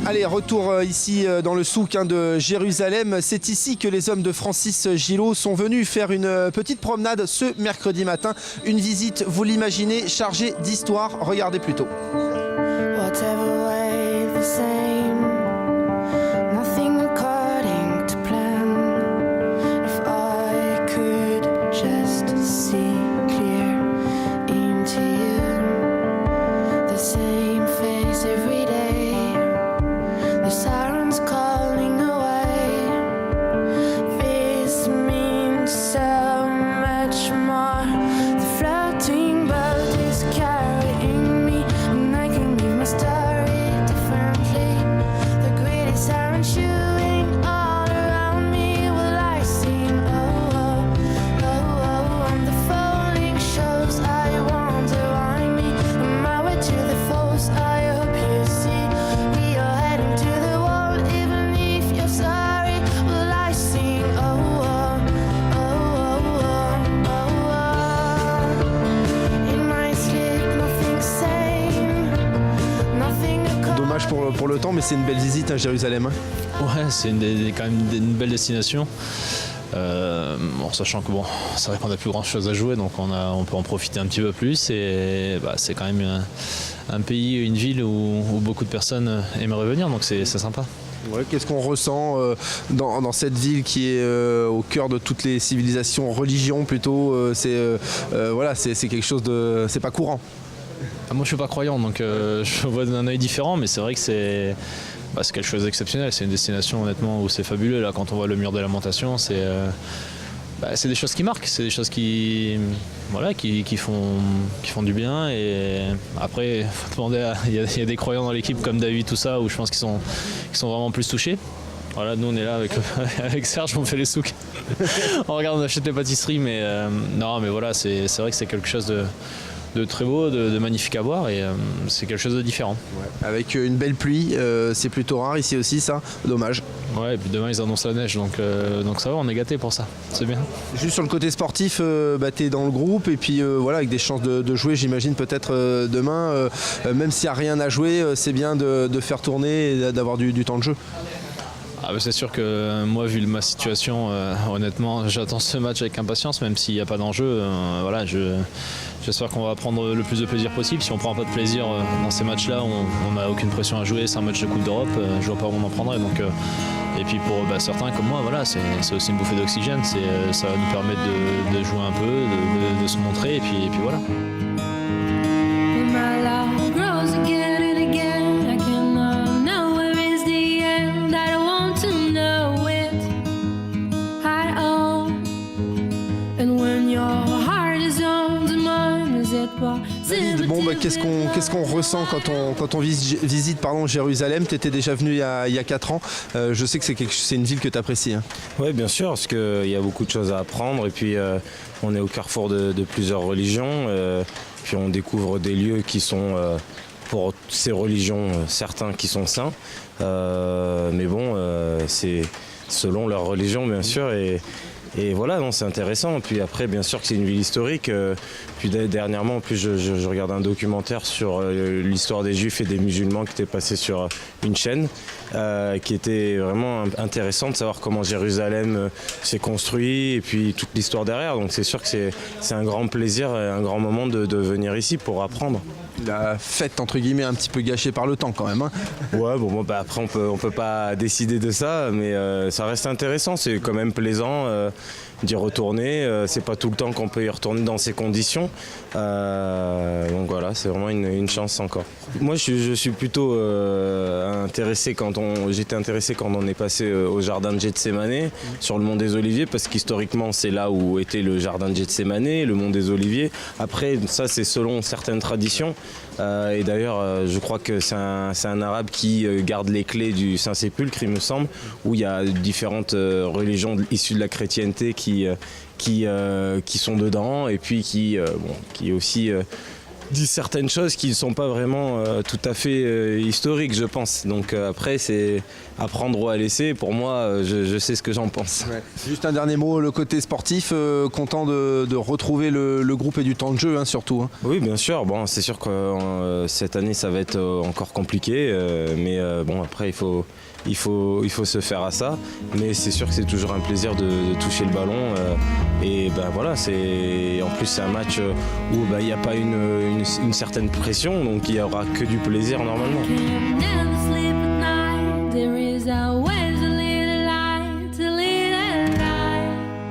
Allez, retour ici dans le souk de Jérusalem. C'est ici que les hommes de Francis Gillot sont venus faire une petite promenade ce mercredi matin. Une visite, vous l'imaginez, chargée d'histoire. Regardez plutôt. Pour le temps, mais c'est une belle visite à Jérusalem. Ouais, c'est quand même une belle destination. Sachant que c'est vrai qu'on n'a plus grand chose à jouer, donc on peut en profiter un petit peu plus. Et c'est quand même un pays, une ville où beaucoup de personnes aimeraient venir, donc c'est sympa. Ouais, qu'est-ce qu'on ressent dans cette ville qui est au cœur de toutes les civilisations, religions plutôt c'est quelque chose de... c'est pas courant. Moi je suis pas croyant, donc je vois d'un œil différent, mais c'est vrai que c'est quelque chose d'exceptionnel. C'est une destination honnêtement où c'est fabuleux. Là, quand on voit le mur des lamentations, c'est des choses qui marquent, c'est des choses qui font du bien. Et après, faut demander il y a des croyants dans l'équipe comme David, tout ça, où je pense qu'ils sont vraiment plus touchés. Voilà, nous on est là avec Serge, on fait les souks. On regarde, on achète les pâtisseries, mais mais voilà, c'est vrai que c'est quelque chose de très beau, de magnifique à voir, et c'est quelque chose de différent. Ouais. Avec une belle pluie, c'est plutôt rare ici aussi, ça, dommage. Ouais, et puis demain ils annoncent la neige, donc ça va, on est gâtés pour ça, c'est bien. Juste sur le côté sportif, t'es dans le groupe, et puis avec des chances de jouer, j'imagine peut-être demain, même s'il n'y a rien à jouer, c'est bien de faire tourner et d'avoir du temps de jeu. C'est sûr que moi, vu ma situation, honnêtement, j'attends ce match avec impatience, même s'il n'y a pas d'enjeu. J'espère qu'on va prendre le plus de plaisir possible. Si on ne prend pas de plaisir dans ces matchs-là, on n'a aucune pression à jouer. C'est un match de Coupe d'Europe, je vois pas où on en prendrait. Donc, et puis pour certains comme moi, voilà, c'est aussi une bouffée d'oxygène. Ça va nous permettre de jouer un peu, de se montrer, et puis voilà. Qu'est-ce qu'on ressent quand on visite Jérusalem? Tu étais déjà venu il y a 4 ans. Je sais que c'est une ville que tu apprécies. Hein. Oui, bien sûr, parce qu'il y a beaucoup de choses à apprendre. Et puis, on est au carrefour de plusieurs religions. Puis, on découvre des lieux qui sont, pour ces religions, certains qui sont saints. Mais bon, c'est selon leur religion, bien sûr. Et voilà, c'est intéressant. Puis après, bien sûr que c'est une ville historique. Puis dernièrement, en plus, je regarde un documentaire sur l'histoire des Juifs et des musulmans qui était passé sur une chaîne, qui était vraiment intéressant de savoir comment Jérusalem s'est construit et puis toute l'histoire derrière. Donc c'est sûr que c'est un grand plaisir et un grand moment de venir ici pour apprendre. La fête, entre guillemets, un petit peu gâchée par le temps quand même. Hein. Ouais, après on peut pas décider de ça, mais ça reste intéressant, c'est quand même plaisant d'y retourner. C'est pas tout le temps qu'on peut y retourner dans ces conditions. Donc voilà, c'est vraiment une chance encore. Moi je suis plutôt j'étais intéressé quand on est passé au jardin de Gethsémanée, sur le mont des Oliviers, parce qu'historiquement c'est là où était le jardin de Gethsémanée, le mont des Oliviers. Après ça c'est selon certaines traditions. Et d'ailleurs, je crois que c'est un arabe qui garde les clés du Saint-Sépulcre, il me semble, où il y a différentes religions issues de la chrétienté qui sont dedans, et puis qui aussi disent certaines choses qui ne sont pas vraiment tout à fait historiques, je pense. Donc après, c'est à prendre ou à laisser. Pour moi, je sais ce que j'en pense. Ouais. Juste un dernier mot, le côté sportif, content de retrouver le groupe et du temps de jeu, hein, surtout. Hein. Oui, bien sûr. Bon, c'est sûr que cette année, ça va être encore compliqué. Mais bon, après, il faut se faire à ça. Mais c'est sûr que c'est toujours un plaisir de toucher le ballon. Et ben voilà, en plus, c'est un match où il n'y a pas une certaine pression. Donc il n'y aura que du plaisir normalement.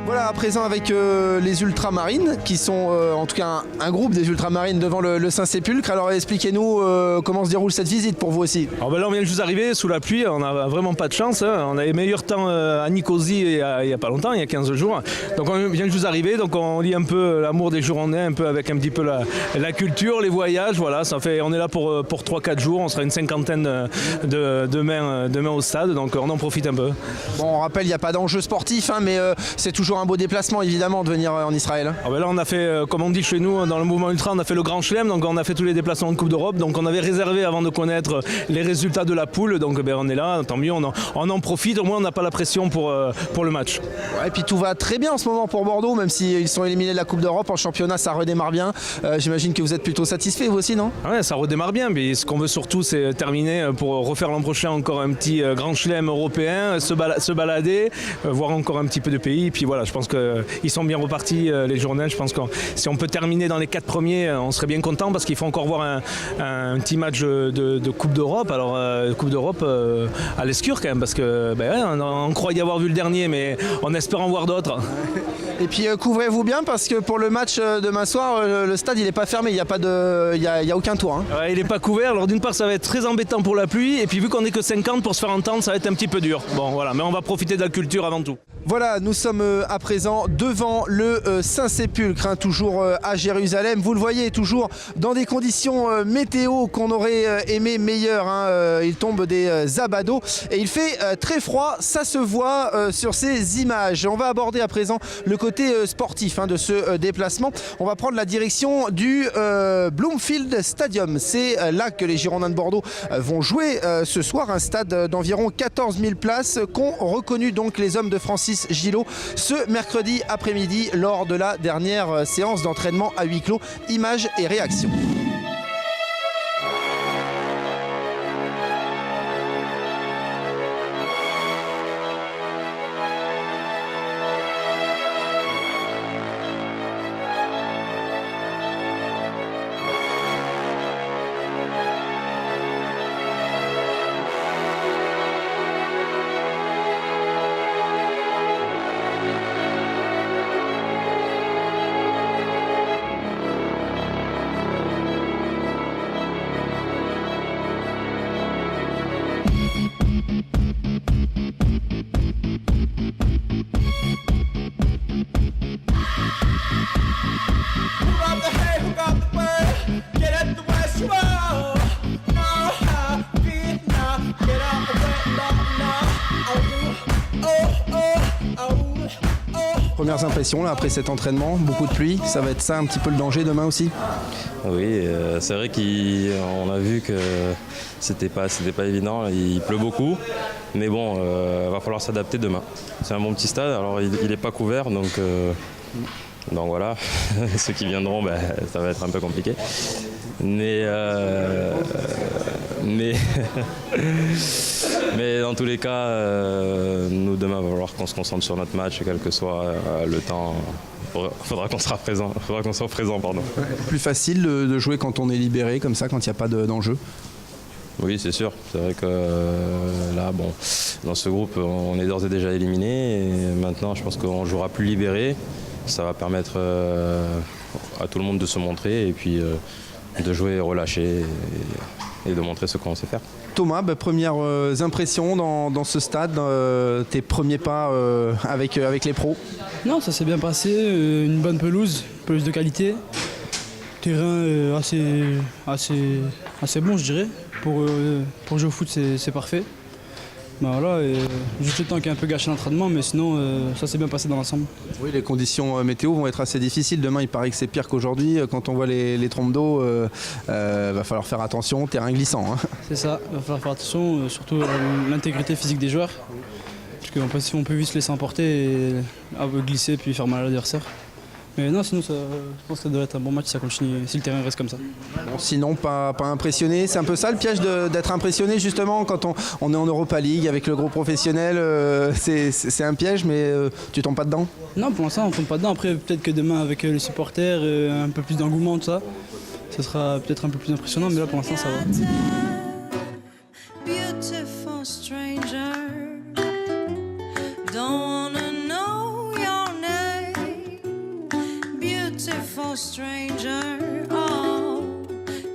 Voilà, à présent avec les Ultramarines, qui sont en tout cas un groupe des Ultramarines devant le Saint-Sépulcre. Alors expliquez-nous comment se déroule cette visite pour vous aussi. Alors ben là on vient juste d'arriver sous la pluie, on n'a vraiment pas de chance. Hein. On avait meilleur temps à Nicosie il y a pas longtemps, il y a 15 jours. Donc on vient juste d'arriver, donc on lit un peu l'amour des Girondins, un peu avec un petit peu la culture, les voyages. Voilà, on est là pour 3-4 jours, on sera une cinquantaine demain au stade, donc on en profite un peu. Bon, on rappelle, il n'y a pas d'enjeu sportif, hein, mais c'est toujours un beau déplacement évidemment de venir en Israël. Ah ben là on a fait, comme on dit chez nous dans le mouvement ultra, on a fait le grand chelem, donc on a fait tous les déplacements de Coupe d'Europe, donc on avait réservé avant de connaître les résultats de la poule, donc ben, on est là, tant mieux, on en profite, au moins on n'a pas la pression pour le match. Ouais, et puis tout va très bien en ce moment pour Bordeaux, même s'ils sont éliminés de la Coupe d'Europe, en championnat ça redémarre bien. J'imagine que vous êtes plutôt satisfait vous aussi, non? Ouais, ça redémarre bien, mais ce qu'on veut surtout c'est terminer pour refaire l'an prochain encore un petit grand chelem européen, se balader, voir encore un petit peu de pays, et puis voilà, je pense qu'ils sont bien repartis les Girondins. Je pense que si on peut terminer dans les 4 premiers, on serait bien content parce qu'il faut encore voir un petit match de Coupe d'Europe. Alors Coupe d'Europe à l'Escure quand même, parce que ben, ouais, on croit y avoir vu le dernier, mais on espère en voir d'autres. Et puis couvrez-vous bien parce que pour le match demain soir, le stade il n'est pas fermé, il n'y a aucun tour. Hein. Ouais, il n'est pas couvert, alors d'une part ça va être très embêtant pour la pluie, et puis vu qu'on n'est que 50 pour se faire entendre, ça va être un petit peu dur. Bon voilà, mais on va profiter de la culture avant tout. Voilà, nous sommes à présent devant le Saint-Sépulcre, hein, toujours à Jérusalem. Vous le voyez, toujours dans des conditions météo qu'on aurait aimé meilleures. Hein. Il tombe des abados et il fait très froid, ça se voit sur ces images. On va aborder à présent le côté sportif de ce déplacement. On va prendre la direction du Bloomfield Stadium. C'est là que les Girondins de Bordeaux vont jouer ce soir, un stade d'environ 14 000 places qu'ont reconnu donc les hommes de Francis Gillot ce mercredi après-midi lors de la dernière séance d'entraînement à huis clos. Images et réactions. Premières impressions là, après cet entraînement, beaucoup de pluie, ça va être ça un petit peu le danger demain aussi? Oui, c'est vrai qu'on a vu que c'était pas évident, il pleut beaucoup, mais bon, va falloir s'adapter demain. C'est un bon petit stade, alors il n'est pas couvert, donc voilà, ceux qui viendront, ça va être un peu compliqué. Mais dans tous les cas, nous demain, il va falloir qu'on se concentre sur notre match, quel que soit le temps. Faudra qu'on soit présent. Pardon. Plus facile de jouer quand on est libéré, comme ça, quand il n'y a pas d'enjeu. Oui, c'est sûr. C'est vrai que là, bon, dans ce groupe, on est d'ores et déjà éliminé. Et maintenant, je pense qu'on jouera plus libéré. Ça va permettre à tout le monde de se montrer et puis de jouer relâché et de montrer ce qu'on sait faire. Thomas, premières impressions dans ce stade, tes premiers pas avec les pros? Non, ça s'est bien passé, une bonne pelouse de qualité, terrain assez bon je dirais, pour jouer au foot c'est parfait. Bah voilà, et juste le temps qui a un peu gâché l'entraînement, mais sinon ça s'est bien passé dans l'ensemble. Oui, les conditions météo vont être assez difficiles. Demain, il paraît que c'est pire qu'aujourd'hui. Quand on voit les trompes d'eau, va falloir faire attention, terrain glissant. Hein. C'est ça, il va falloir faire attention, surtout à l'intégrité physique des joueurs. Parce qu'on peut vite se laisser emporter et glisser puis faire mal à l'adversaire. Mais non, sinon je pense que ça devrait être un bon match si ça continue, si le terrain reste comme ça. Bon, sinon, pas impressionné. C'est un peu ça le piège d'être impressionné justement quand on est en Europa League avec le gros professionnel. C'est un piège, mais tu tombes pas dedans? Non, pour l'instant on ne tombe pas dedans. Après peut-être que demain avec les supporters, un peu plus d'engouement, tout ça, ça sera peut-être un peu plus impressionnant, mais là pour l'instant ça va. Beautiful stranger, don't wanna know your name. Beautiful stranger, oh,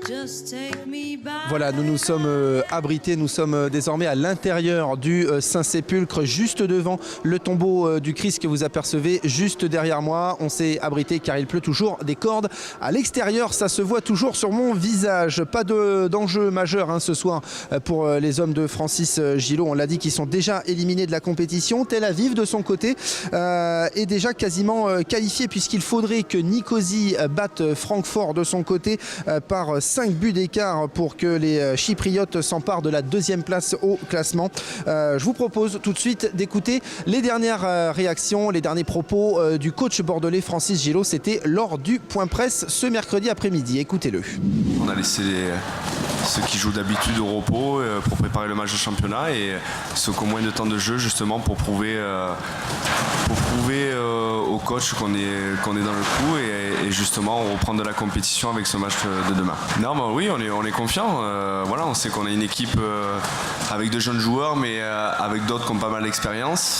just take me back. Voilà, nous nous sommes abrités, nous sommes désormais à l'intérieur du Saint-Sépulcre, juste devant le tombeau du Christ que vous apercevez juste derrière moi. On s'est abrité car il pleut toujours des cordes. À l'extérieur, ça se voit toujours sur mon visage. Pas d'enjeu majeur ce soir pour les hommes de Francis Gillot. On l'a dit qu'ils sont déjà éliminés de la compétition. Tel Aviv, de son côté, est déjà quasiment qualifié puisqu'il faudrait que Nicosie batte Francfort de son côté par 5 buts d'écart pour que les Chypriotes s'emparent de la 2e place au classement. Je vous propose tout de suite d'écouter les dernières réactions, les derniers propos du coach bordelais Francis Gillot. C'était lors du point presse ce mercredi après-midi. Écoutez-le. On a laissé ceux qui jouent d'habitude au repos pour préparer le match de championnat et ceux qui ont moins de temps de jeu justement pour prouver au coach qu'on est dans le coup et justement on reprend de la compétition avec ce match de demain. Non, bah oui, on est confiant. Voilà, on sait qu'on a une équipe avec de jeunes joueurs mais avec d'autres qui ont pas mal d'expérience.